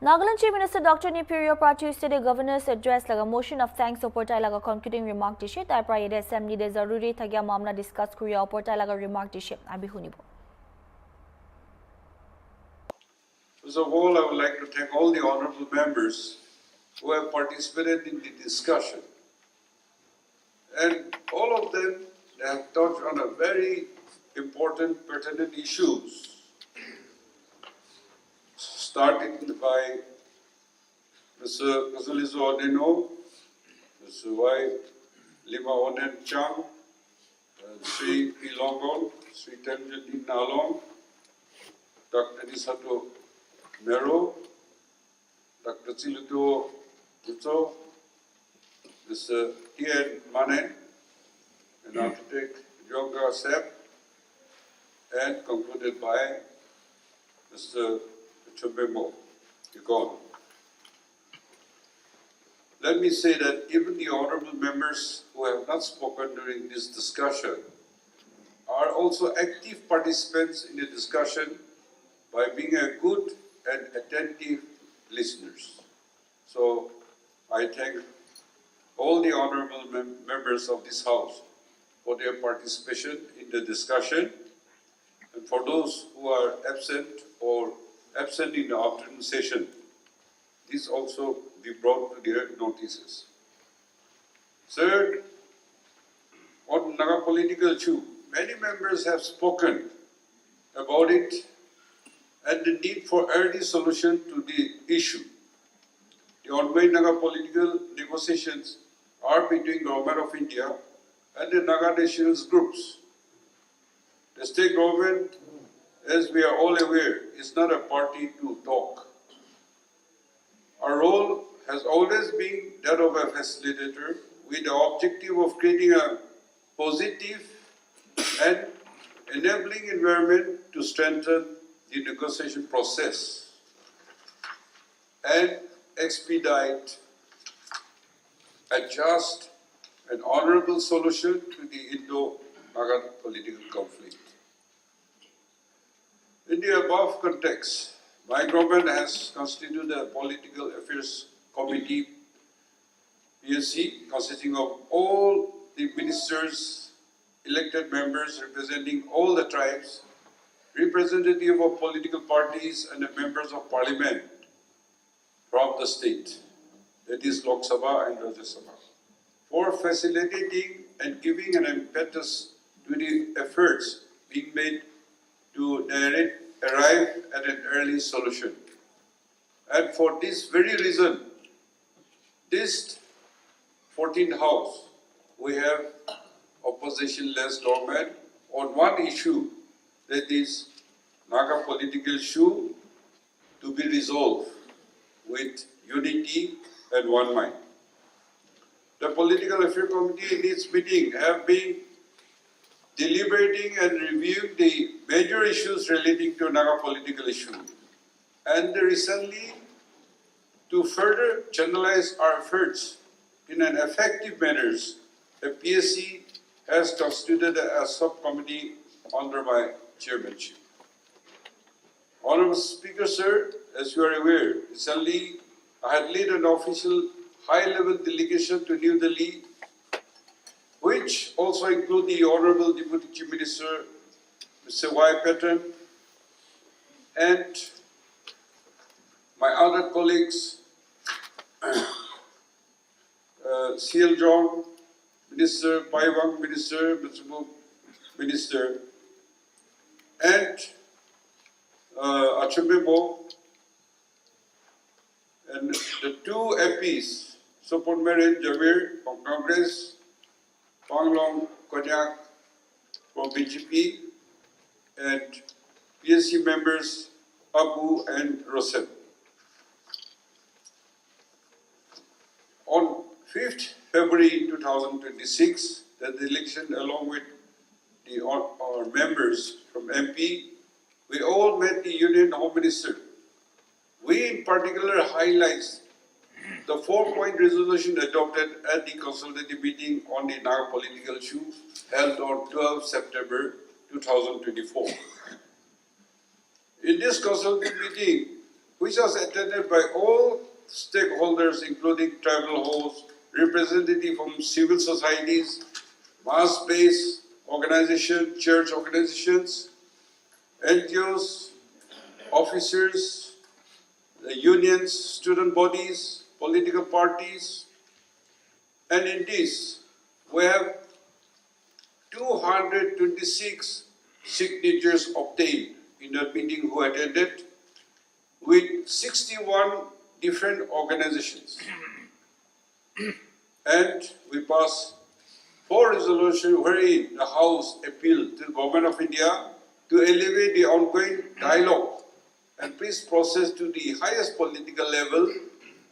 Nagaland Chief Minister Dr. Nipirio Prachu said the governor's address like a motion of thanks oportai like a concluding remark to shit. I pray the assembly the zaruri thagya mamla discuss Korea oportai like a remark to shit. Abi hunibo. First of all, I would like to thank all the honorable members who have participated in the discussion. And all of them have touched on a very important, pertinent issues. Starting by Mr. Kazalizo Odeno, Mr. Y. Lima Onen Chang, Sri P. Longon, Sri Tenjadin Nalong, Dr. Nisato Mero, Dr. Chiluto Uto, Mr. T.N. Manen, and architect Jonga Sep, and concluded by Mr. Chumbemo Yukon. Let me say that even the honorable members who have not spoken during this discussion are also active participants in the discussion by being a good and attentive listeners. So I thank all the honorable members of this House for their participation in the discussion, and for those who are absent or absent in the afternoon session, this also be brought to their notices. Third, on Naga political issue, many members have spoken about it and the need for early solution to the issue. The ongoing Naga political negotiations are between Government of India and the Naga nationalist groups. The state government, as we are all aware, is not a party to talk. Our role has always been that of a facilitator with the objective of creating a positive and enabling environment to strengthen the negotiation process and expedite a just and honorable solution to the Indo-Naga political conflict. In the above context, my government has constituted a Political Affairs Committee, PSC, consisting of all the ministers, elected members representing all the tribes, representative of political parties and the members of parliament from the state, that is Lok Sabha and Rajya Sabha, for facilitating and giving an impetus to the efforts being made to arrive at an early solution. And for this very reason, this 14th House, we have opposition-less government on one issue, that is Naga political issue, to be resolved with unity and one mind. The Political Affairs Committee in its meeting have been deliberating and reviewing the major issues relating to Naga political issue. And recently, to further channelize our efforts in an effective manner, the PSC has constituted a subcommittee under my chairmanship. Honorable Speaker, sir, as you are aware, recently I had led an official high-level delegation to New Delhi, which also include the Honorable Deputy Chief Minister, Mr. Y. Patton, and my other colleagues, CL Jong, Minister, Paiwang Minister, Mr. Minister, and Achubebo, and the two MPs, Sopon Merin Javier from Congress, Panglong Konyak from BJP, and PSC members Abu and Rosem. On 5th February 2026, the delegation along with our members from MP, we all met the Union Home Minister. We in particular highlights the 4-point resolution adopted at the consultative meeting on the Naga political issue held on 12 September 2024. In this consultative meeting, which was attended by all stakeholders, including tribal hosts, representatives from civil societies, mass-based organizations, church organizations, NGOs, officers, the unions, student bodies, political parties, and in this, we have 226 signatures obtained in the meeting who attended with 61 different organizations. And we passed 4 resolutions wherein the House appealed to the Government of India to elevate the ongoing dialogue and peace process to the highest political level,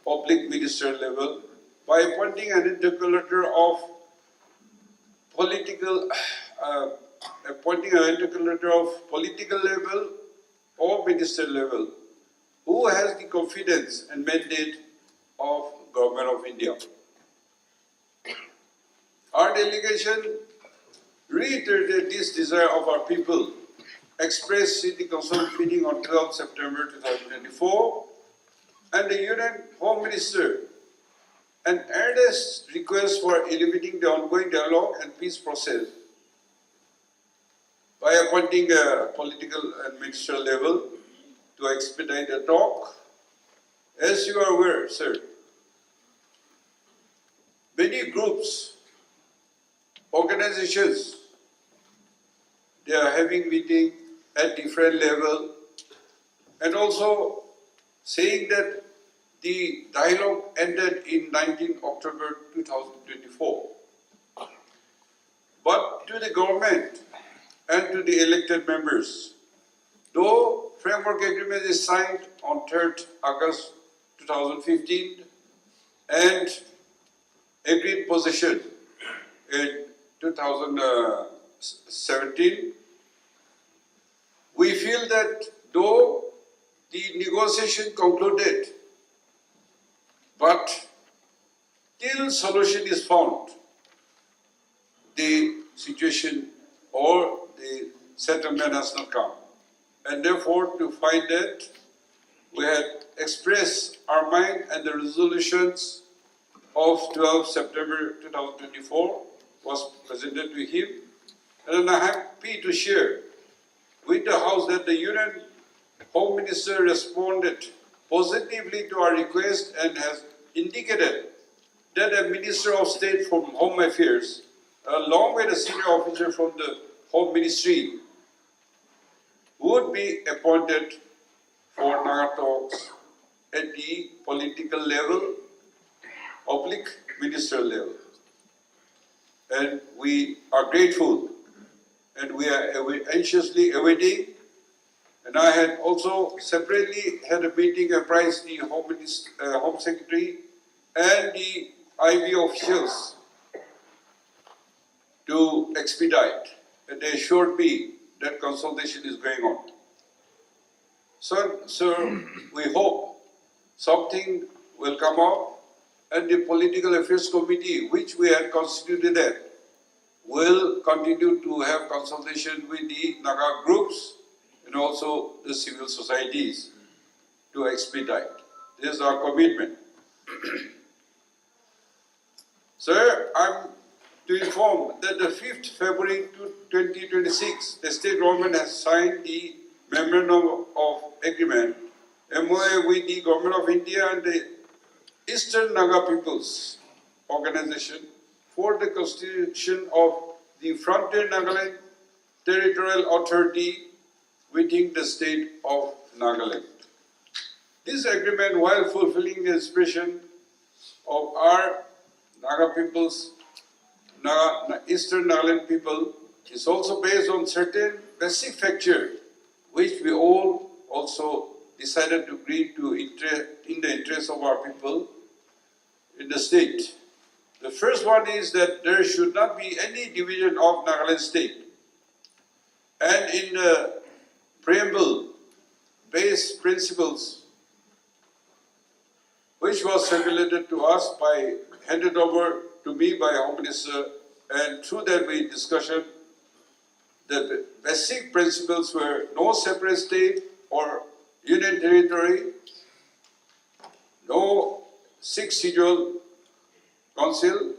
public minister level, by appointing an interlocutor of political level or minister level who has the confidence and mandate of Government of India. Our delegation reiterated this desire of our people expressed in the Council meeting on 12 September 2024, and the Union Home Minister an earnest request for elevating the ongoing dialogue and peace process by appointing a political and ministerial level to expedite the talk. As you are aware, sir, many groups, organizations, they are having meeting at different level and also saying that the dialogue ended in 19 October 2024. But to the government and to the elected members, though framework agreement is signed on 3rd August 2015 and agreed position in 2017, we feel that though the negotiation concluded, but till solution is found, the situation or the settlement has not come. And therefore, to find that, we had expressed our mind, and the resolutions of 12 September 2024 was presented to him. And I'm happy to share with the House that the Union Home Minister responded positively to our request and has indicated that a Minister of State from Home Affairs, along with a senior officer from the Home Ministry, would be appointed for Naga talks at the political level, public ministerial level. And we are grateful, and we are anxiously awaiting. And I had also separately had a meeting, apprised the Home Secretary and the IB officials to expedite, and they assured me that consultation is going on. So, we hope something will come up, and the Political Affairs Committee, which we had constituted, will continue to have consultation with the Naga groups and also the civil societies to expedite. This is our commitment. Sir, I'm to inform that the 5th February 2026, the state government has signed the Memorandum of Agreement, MOA, with the Government of India and the Eastern Naga Peoples Organization for the constitution of the Frontier Nagaland Territorial Authority within the state of Nagaland. This agreement, while fulfilling the aspiration of our Naga peoples, Eastern Nagaland people, is also based on certain basic factors which we all also decided to agree to in the interest of our people in the state. The first one is that there should not be any division of Nagaland state. And in the preamble-based principles, which was circulated to us handed over to me by Home Minister, and through that we discussion, the basic principles were no separate state or union territory, no 6 schedule council,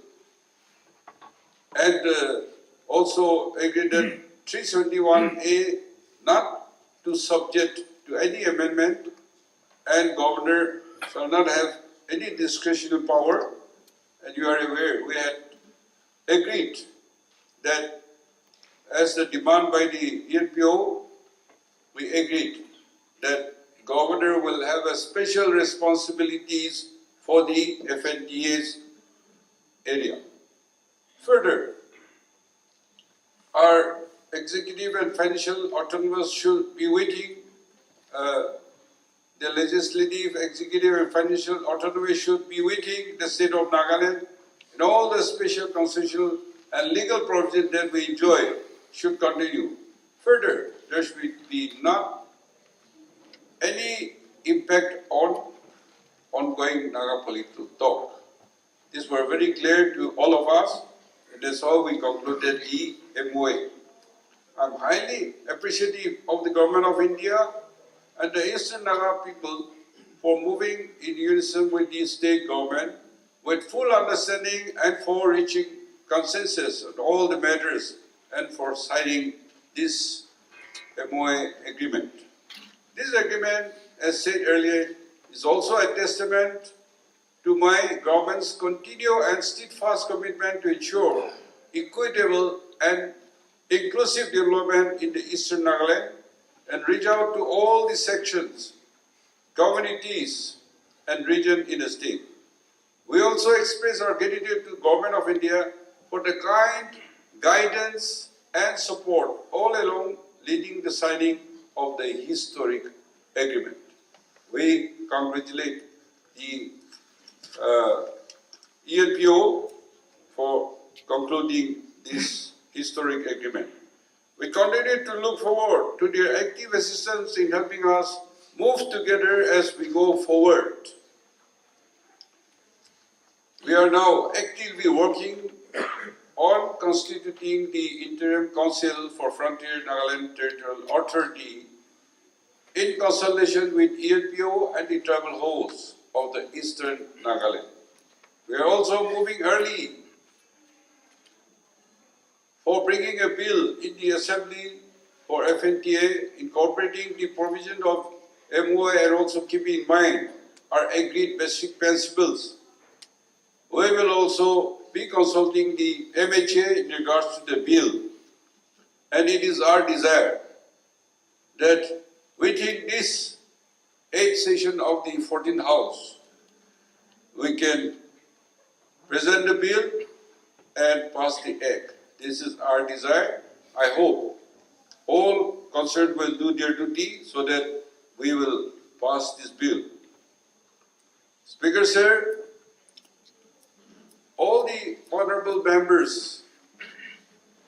and also agreed that 371A not to subject to any amendment, and governor shall not have any discretionary power. And you are aware, we had agreed that as the demand by the ENPO, we agreed that governor will have a special responsibilities for the FNTA's area. Further, our executive and financial autonomous should be waiting. The legislative, executive and financial autonomy should be waiting the state of Nagaland, and all the special constitutional and legal provisions that we enjoy should continue. Further, there should be not any impact on ongoing Naga political talk. These were very clear to all of us, and that's how we concluded the MOA. I'm highly appreciative of the Government of India and the Eastern Naga people for moving in unison with the state government with full understanding and for reaching consensus on all the matters and for signing this MOA agreement. This agreement, as said earlier, is also a testament to my government's continued and steadfast commitment to ensure equitable and inclusive development in the Eastern Nagaland and reach out to all the sections, communities, and region in the state. We also express our gratitude to the Government of India for the kind guidance and support all along leading the signing of the historic agreement. We congratulate the ENPO for concluding this historic agreement. We continue to look forward to their active assistance in helping us move together as we go forward. We are now actively working on constituting the Interim Council for Frontier Nagaland Territorial Authority in consultation with ENPO and the tribal hosts of the Eastern Nagaland. We are also moving early for bringing a bill in the Assembly for FNTA incorporating the provision of MOA and also keeping in mind our agreed basic principles. We will also be consulting the MHA in regards to the bill, and it is our desire that within this 8th session of the 14th House, we can present the bill and pass the act. This is our desire. I hope all concerned will do their duty so that we will pass this bill. Speaker Sir, all the honorable members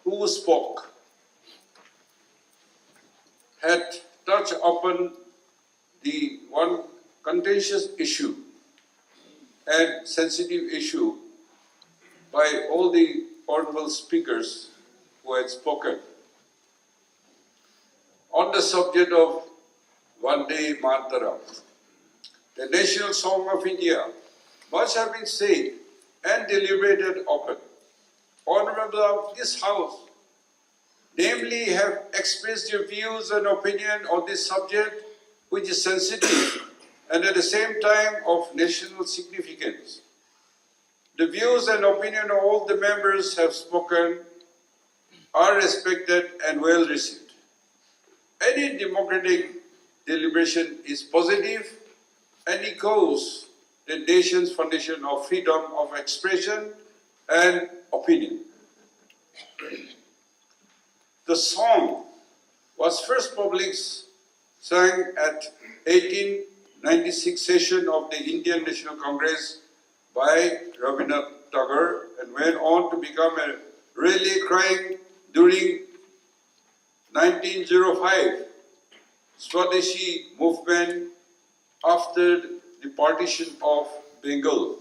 who spoke had touched upon the one contentious issue and sensitive issue by all the honorable speakers who had spoken on the subject of Vande Mataram, the national song of India. Much have been said and deliberated upon. Honorable of this House, namely, have expressed their views and opinion on this subject, which is sensitive and at the same time of national significance. The views and opinion of all the members have spoken are respected and well received. Any democratic deliberation is positive and echoes the nation's foundation of freedom of expression and opinion. The song was first published, sang at 1896 session of the Indian National Congress by Rabindranath Tagore and went on to become a rally cry during 1905 Swadeshi movement after the partition of Bengal.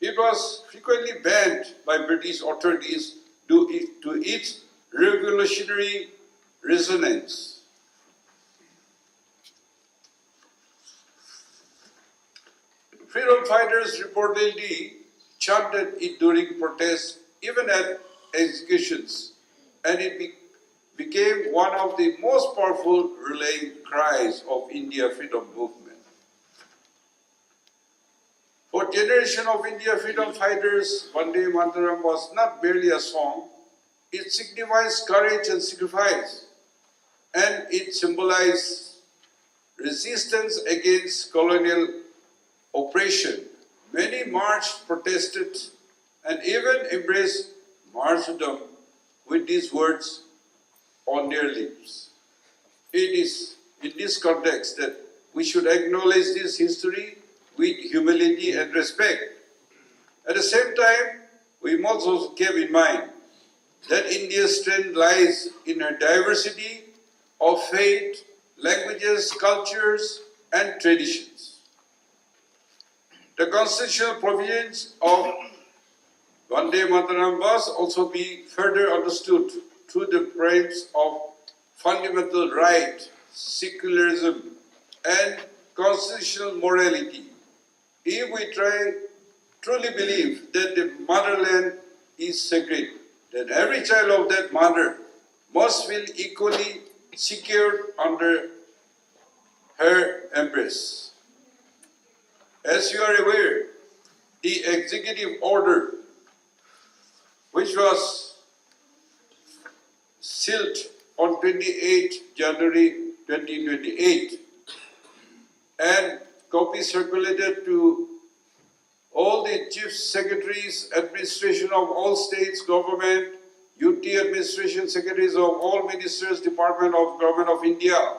It was frequently banned by British authorities due to its revolutionary resonance. Freedom fighters reportedly chanted it during protests, even at executions, and it became one of the most powerful rallying cries of India freedom movement. For generation of India freedom fighters, Vande Mataram was not merely a song, it signifies courage and sacrifice, and it symbolized resistance against colonial oppression. Many marched, protested, and even embraced martyrdom with these words on their lips. It is in this context that we should acknowledge this history with humility and respect. At the same time, we must also keep in mind that India's strength lies in her diversity of faith, languages, cultures, and traditions. The constitutional provisions of Vande Mataram must also be further understood through the frames of fundamental right, secularism, and constitutional morality. If we truly believe that the motherland is sacred, then every child of that mother must feel equally secure under her embrace. As you are aware, the executive order, which was sealed on 28 January 2028, and copies circulated to all the chief secretaries, administration of all states, government, UT administration secretaries of all ministers, department of government of India,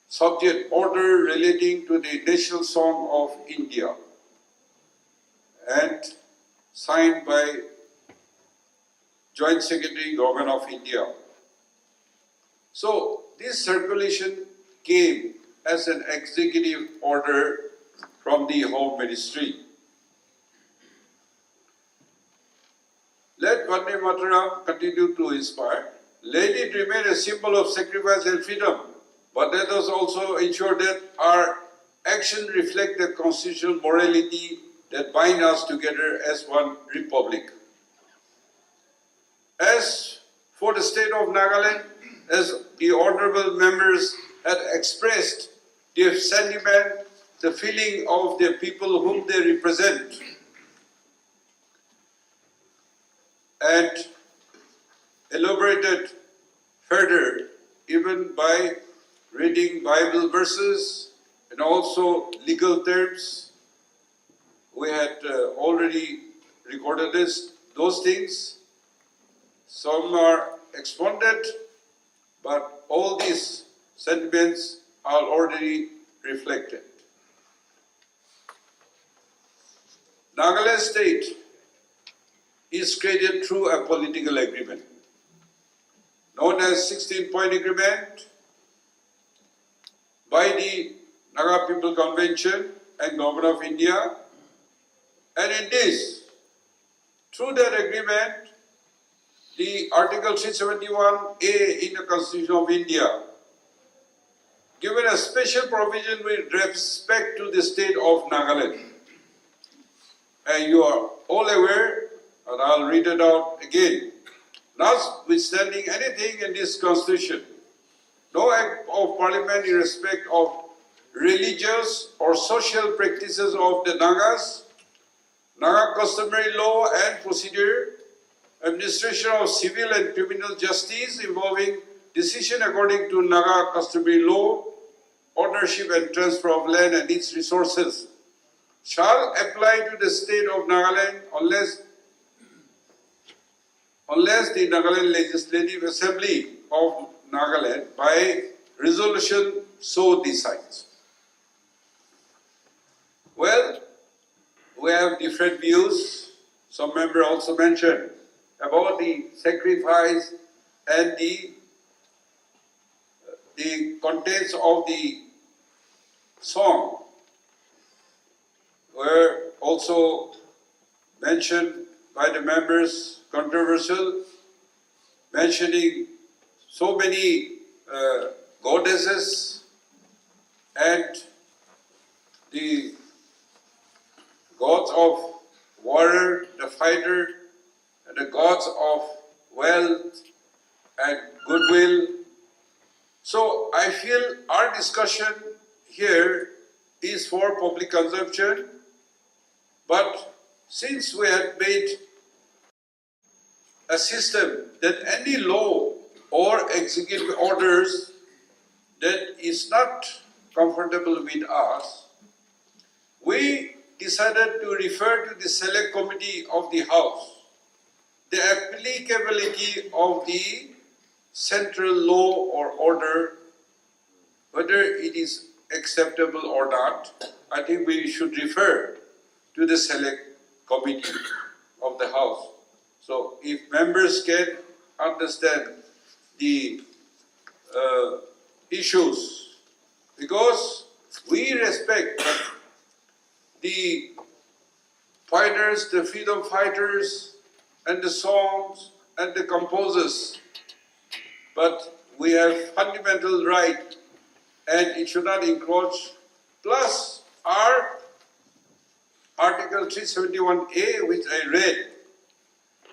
subject order relating to the national song of India, and signed by Joint Secretary, Government of India. So this circulation came as an executive order from the Home Ministry. Let Vande Mataram continue to inspire. Let it remain a symbol of sacrifice and freedom, but let us also ensure that our action reflect the constitutional morality that bind us together as one republic. As for the state of Nagaland, as the honorable members had expressed their sentiment, the feeling of the people whom they represent, and elaborated further even by reading Bible verses and also legal terms. We had already recorded those things. Some are expounded, but all these sentiments are already reflected. Nagaland state is created through a political agreement known as 16-point agreement by the Naga People Convention and Government of India. And in this, through that agreement, the Article 371A in the Constitution of India given a special provision with respect to the state of Nagaland. And you are all aware, and I'll read it out again. Notwithstanding anything in this Constitution, no act of Parliament in respect of religious or social practices of the Nagas, Naga customary law and procedure, administration of civil and criminal justice involving decision according to Naga customary law, ownership and transfer of land and its resources, shall apply to the state of Nagaland unless the Nagaland Legislative Assembly of Nagaland by resolution so decides. Well, we have different views. Some members also mentioned about the sacrifice and the contents of the song were also mentioned by the members, controversial, mentioning so many goddesses and the gods of warrior, the fighter, and the gods of wealth and goodwill. So I feel our discussion here is for public consumption, but since we have made a system that any law or executive orders that is not comfortable with us, we decided to refer to the select committee of the House the applicability of the central law or order, whether it is acceptable or not. I think we should refer to the select committee of the House. So if members can understand the issues, because we respect the fighters, the freedom fighters, and the songs and the composers, but we have fundamental right and it should not encroach. Plus our Article 371A, which I read,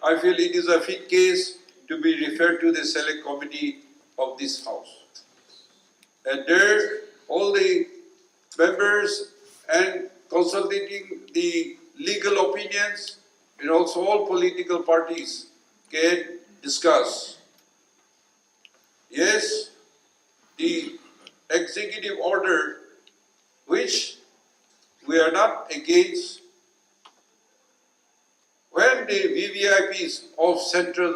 I feel it is a fit case to be referred to the select committee of this House. And there, all the members and consulting the legal opinions and also all political parties can discuss. Yes, the executive order, which we are not against, when the VVIPs of central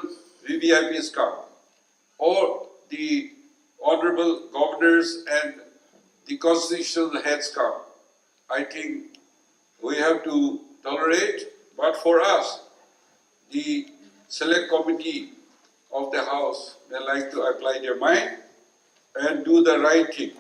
VVIPs come, or the honorable governors and the constitutional heads come, I think we have to tolerate, but for us, the select committee of the House, they like to apply their mind and do the right thing.